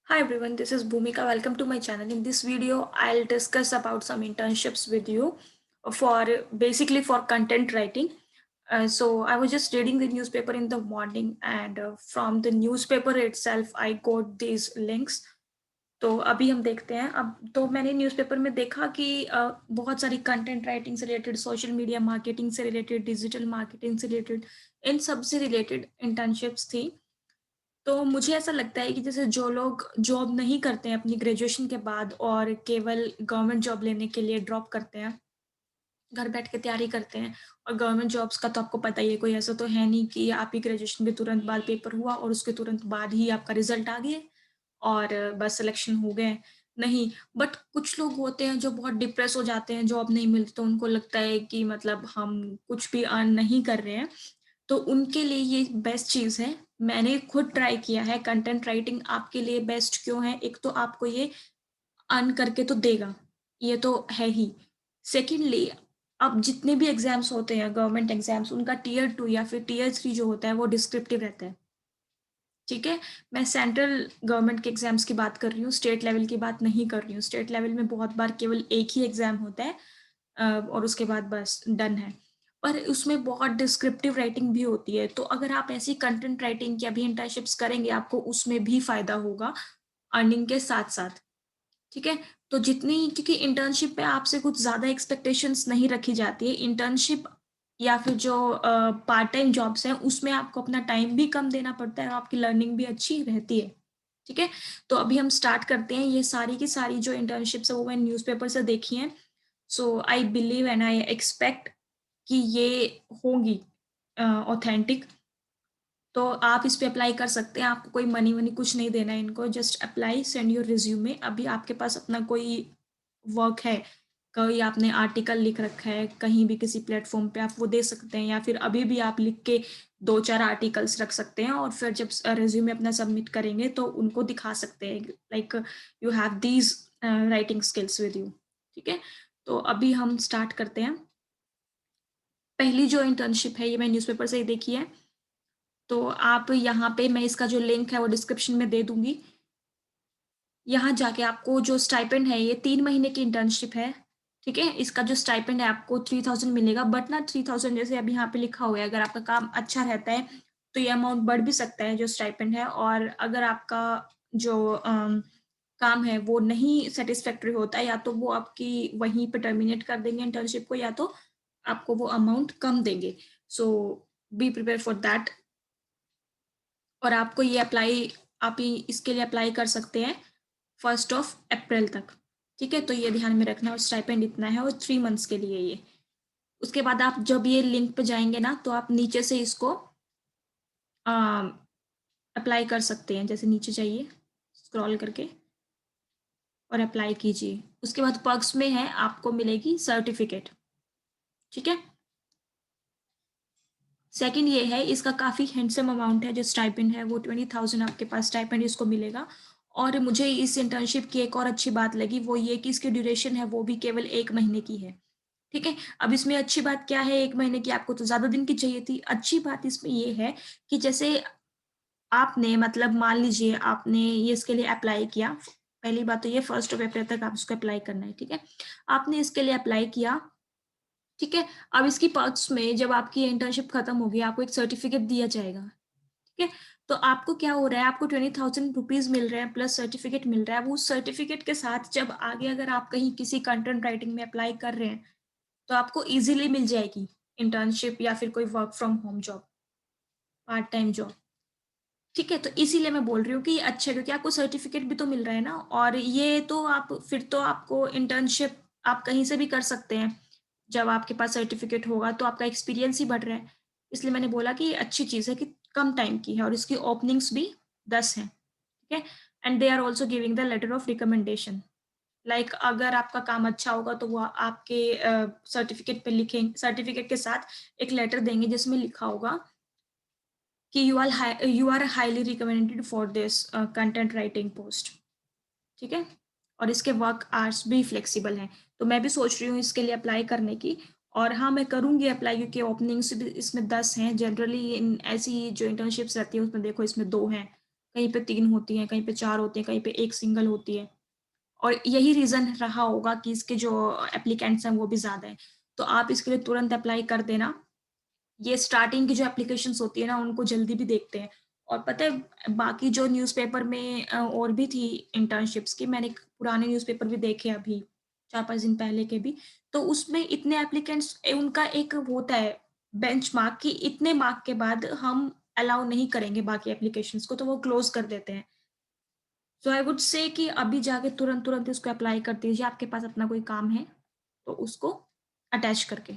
Hi everyone, this is Bhumika. Welcome to my channel. In this video, I'll discuss about some internships with you for basically for content writing. So I was just reading the newspaper in the morning, and from the newspaper itself, I got these links. तो अभी हम देखते हैं। अब तो मैंने newspaper में देखा कि बहुत सारी कंटेंट राइटिंग से रिलेटेड, सोशल मीडिया मार्केटिंग से रिलेटेड, डिजिटल मार्केटिंग से रिलेटेड, इन सब से रिलेटेड इंटर्नशिप्स थी। तो मुझे ऐसा लगता है कि जैसे जो लोग जॉब नहीं करते हैं अपनी ग्रेजुएशन के बाद और केवल गवर्नमेंट जॉब लेने के लिए ड्रॉप करते हैं, घर बैठ के तैयारी करते हैं। और गवर्नमेंट जॉब्स का तो आपको पता ही है, कोई ऐसा तो है नहीं कि आपकी ग्रेजुएशन के तुरंत बाद पेपर हुआ और उसके तुरंत बाद ही आपका रिजल्ट आ गया और बस सिलेक्शन हो गए। नहीं, बट कुछ लोग होते हैं जो बहुत डिप्रेस हो जाते हैं, जॉब नहीं मिलती तो उनको लगता है कि मतलब हम कुछ भी अर्न नहीं कर रहे हैं, तो उनके लिए ये बेस्ट चीज़ है। मैंने खुद ट्राई किया है। कंटेंट राइटिंग आपके लिए बेस्ट क्यों है? एक तो आपको ये अर्न करके तो देगा, ये तो है ही। सेकेंडली, अब जितने भी एग्ज़ाम्स होते हैं, गवर्नमेंट एग्ज़ाम्स, उनका टियर 2 या फिर टियर 3 जो होता है, वो डिस्क्रिप्टिव रहता है, ठीक है? मैं सेंट्रल गवर्नमेंट के एग्ज़ाम्स की बात कर रही हूँ, स्टेट लेवल की बात नहीं कर रही हूँ। स्टेट लेवल में बहुत बार केवल एक ही एग्ज़ाम होता है, और उसके बाद बस डन है। पर उसमें बहुत डिस्क्रिप्टिव राइटिंग भी होती है, तो अगर आप ऐसी कंटेंट राइटिंग की अभी इंटर्नशिप्स करेंगे, आपको उसमें भी फ़ायदा होगा, अर्निंग के साथ-साथ, ठीक है? तो जितनी, क्योंकि इंटर्नशिप पे आपसे कुछ ज़्यादा एक्सपेक्टेशंस नहीं रखी जाती है। इंटर्नशिप या फिर जो पार्ट टाइम जॉब्स हैं, उसमें आपको अपना टाइम भी कम देना पड़ता है और आपकी लर्निंग भी अच्छी रहती है, ठीक है? तो अभी हम स्टार्ट करते हैं। ये सारी की सारी जो इंटर्नशिप्स है, वो मैंने न्यूज़पेपर से देखी हैं। So I believe and I expect कि ये होंगी ऑथेंटिक। तो आप इस पे अप्लाई कर सकते हैं। आपको कोई मनी-वनी कुछ नहीं देना है इनको, just apply, send your resume. अभी आपके पास अपना कोई वर्क है, कोई आपने आर्टिकल लिख रखा है, कहीं भी किसी प्लेटफ़ॉर्म पे, आप वो दे सकते हैं, या फिर अभी भी आप लिख के 2-4 आर्टिकल्स रख सकते हैं और फिर जब रिज़्यूमे अपना सबमिट करेंगे तो उनको दिखा सकते हैं, like you have these writing skills with you, ठीक है? तो अभी हम स्टार्ट करते हैं। पहली जो इंटर्नशिप है, ये मैंने न्यूज़पेपर से ही देखी है। तो आप यहाँ पे, मैं इसका जो लिंक है वो डिस्क्रिप्शन में दे दूँगी। यहाँ जाके आपको जो स्टाइपेंड है, ये 3 महीने की इंटर्नशिप है, ठीक है? इसका जो स्टाइपेंड है आपको 3000 मिलेगा, बट ना 3000 जैसे अभी यहाँ पे लिखा हुआ है, अगर आपका काम अच्छा रहता है, तो ये अमाउंट बढ़ भी सकता है जो स्टाइपेंड है। और अगर आपका जो काम है वो नहीं सैटिस्फैक्टरी होता है, या तो वो आपकी वहीं पे टर्मिनेट कर देंगे इंटर्नशिप को, या तो आपको वो अमाउंट कम देंगे। सो बी प्रिपेयर फॉर दैट। और आपको ये अप्लाई, आप ये इसके लिए अप्लाई कर सकते हैं 1st ऑफ अप्रैल तक, ठीक है? तो ये ध्यान में रखना, और स्टाइपेंड इतना है और 3 मंथ्स के लिए ये। उसके बाद आप जब ये लिंक पे जाएँगे ना, तो आप नीचे से इसको अ, अप्लाई कर सकते हैं। जैसे नीचे जाइए, स्क्रॉल करके और अप्लाई कीजिए। उसके बाद पर्क्स में है, आपको मिलेगी सर्टिफ़िकेट, ठीक है? सेकंड ये है, इसका काफ़ी हैंडसम अमाउंट है, जो स्टाइपेंड है वो 20,000 आपके पास स्टाइपेंड इसको मिलेगा। और मुझे इस इंटर्नशिप की एक और अच्छी बात लगी, वो ये कि इसकी ड्यूरेशन है वो भी केवल 1 महीने की है, ठीक है? अब इसमें अच्छी बात क्या है, 1 महीने की, आपको तो ज़्यादा दिन की चाहिए थी। अच्छी बात इसमें ये है कि जैसे आपने, मतलब मान लीजिए आपने ये इसके लिए अप्लाई किया, पहली बात तो ये 1st ऑफ अप्रैल तक आप इसको अप्लाई करना है, ठीक है? आपने इसके लिए अप्लाई किया, ठीक है? अब इसकी पर्क्स में, जब आपकी इंटर्नशिप खत्म होगी, आपको एक सर्टिफिकेट दिया जाएगा, ठीक है? तो आपको क्या हो रहा है, आपको 20,000 रुपीज़ मिल रहे हैं प्लस सर्टिफिकेट मिल रहा है। वो उस सर्टिफिकेट के साथ जब आगे अगर आप कहीं किसी कंटेंट राइटिंग में अप्लाई कर रहे हैं, तो आपको ईज़िली मिल जाएगी इंटर्नशिप या फिर कोई work from home job, part time job, ठीक है? तो इसीलिए मैं बोल रही हूँ कि ये अच्छा है, क्योंकि आपको सर्टिफिकेट भी तो मिल रहा है ना, और ये तो आप फिर तो आपको इंटर्नशिप आप कहीं से भी कर सकते हैं। जब आपके पास सर्टिफिकेट होगा तो आपका एक्सपीरियंस ही बढ़ रहा है। इसलिए मैंने बोला कि ये अच्छी चीज़ है कि कम टाइम की है और इसकी ओपनिंग्स भी 10 हैं, ठीक है? And they are also giving the letter of recommendation. Like अगर आपका काम अच्छा होगा तो वो आपके सर्टिफिकेट पे लिखें, सर्टिफिकेट के साथ एक लेटर देंगे जिसमें लिखा होगा कि you are highly recommended for this content writing post, ठीक है? और इसके वर्क आवर्स भी फ्लेक्सिबल हैं। तो मैं भी सोच रही हूँ इसके लिए अप्लाई करने की, और हाँ, मैं करूँगी अप्लाई, क्योंकि ओपनिंग्स भी इसमें 10 हैं। जनरली इन ऐसी जो इंटर्नशिप्स रहती है उसमें देखो इसमें 2 हैं, कहीं पे 3 होती हैं, कहीं पे 4 होती हैं, कहीं पे 1 सिंगल होती है। और यही रीज़न रहा होगा कि इसके जो एप्लीकेंट्स हैं वो भी ज़्यादा हैं। तो आप इसके लिए तुरंत अप्लाई कर देना। ये स्टार्टिंग की जो एप्लीकेशंस होती है ना, उनको जल्दी भी देखते हैं। और पता है बाकी जो न्यूज़पेपर में और भी थी इंटर्नशिप्स की, मैंने एक पुराने न्यूज़पेपर भी देखे अभी 4-5 दिन पहले के भी, तो उसमें इतने एप्लीकेंट्स उनका एक होता है बेंचमार्क कि इतने मार्क के बाद हम अलाउ नहीं करेंगे बाकी एप्लीकेशंस को, तो वो क्लोज़ कर देते हैं। सो आई वुड से कि अभी जाके तुरंत-तुरंत इसको अप्लाई कर दीजिए, आपके पास अपना कोई काम है, तो उसको अटैच करके।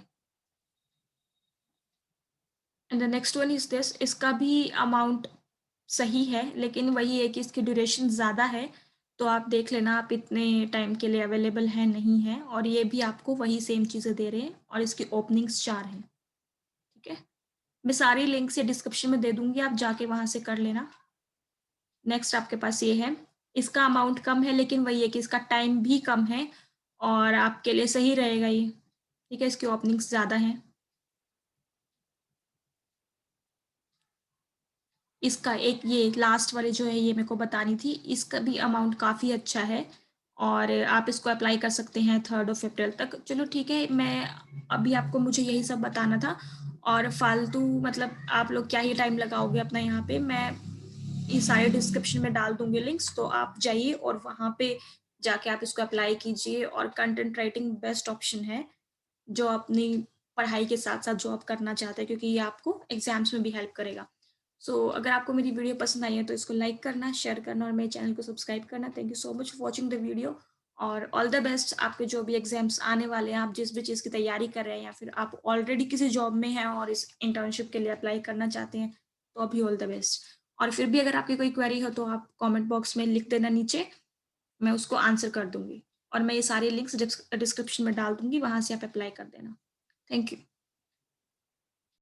And the next one is this, इसका भी अमाउंट सही है, लेकिन वही है कि इसकी ड्यूरेशन ज़्यादा है, तो आप देख लेना आप इतने टाइम के लिए अवेलेबल हैं, नहीं हैं, और ये भी आपको वही सेम चीज़ें दे रहे हैं और इसकी ओपनिंग्स 4 हैं, ठीक है? मैं सारी लिंक्स ये डिस्क्रिप्शन में दे दूँगी, आप जाके वहाँ से कर लेना। नेक्स्ट आपके पास ये है, इसका अमाउंट कम है लेकिन वही है कि इसका टाइम भी कम है और आपके लिए सही रहेगा ये, ठीक है? इसकी ओपनिंग्स ज़्यादा हैं। इसका एक ये लास्ट वाली जो है ये मेरे को बतानी थी, इसका भी अमाउंट काफ़ी अच्छा है और आप इसको अप्लाई कर सकते हैं 3rd ऑफ अप्रैल तक। चलो ठीक है, मैं अभी आपको मुझे यही सब बताना था और फालतू मतलब आप लोग क्या ही टाइम लगाओगे अपना यहाँ पे, मैं ये सारे डिस्क्रिप्शन में डाल दूँगी लिंक्स, तो आप जाइए और वहाँ पे जाके आप इसको अप्लाई कीजिए और कंटेंट राइटिंग बेस्ट ऑप्शन है, जो अपनी पढ़ाई के साथ-साथ जॉब करना चाहते हैं क्योंकि ये आपको एग्ज़ाम्स में भी हेल्प करेगा। सो अगर आपको मेरी वीडियो पसंद आई है तो इसको लाइक करना, शेयर करना और मेरे चैनल को सब्सक्राइब करना। Thank you so much for watching the video और ऑल द बेस्ट आपके जो भी एग्ज़ाम्स आने वाले हैं, आप जिस भी चीज़ की तैयारी कर रहे हैं या फिर आप ऑलरेडी किसी जॉब में हैं और इस इंटर्नशिप के लिए अप्लाई करना चाहते हैं, तो अभी ऑल द बेस्ट। और फिर भी अगर आपकी कोई क्वेरी हो तो आप कमेंट बॉक्स में लिख देना नीचे, मैं उसको आंसर कर दूँगी और मैं ये सारे लिंक्स डिस्क्रिप्शन में डाल दूँगी, वहाँ से आप अप्लाई कर देना। Thank you.